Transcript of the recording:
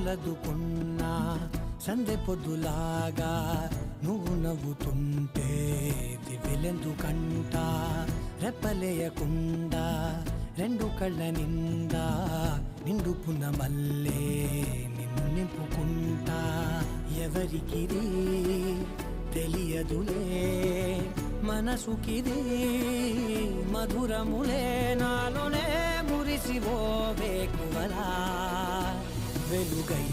సలదుకున్నా సందె పొద్దులాగా నువ్వు నవ్వుతుంటే దివ్వెలెందుకంట రెప్పలేయకుండా రెండు కళ్ళ నిండా నిండుకున్న మల్లే నిన్ను నింపుకుంటా ఎవరికిది తెలియదులే మనసుకిది మధురములే నాలోనే మురిసివో వేకువలా వెలుగై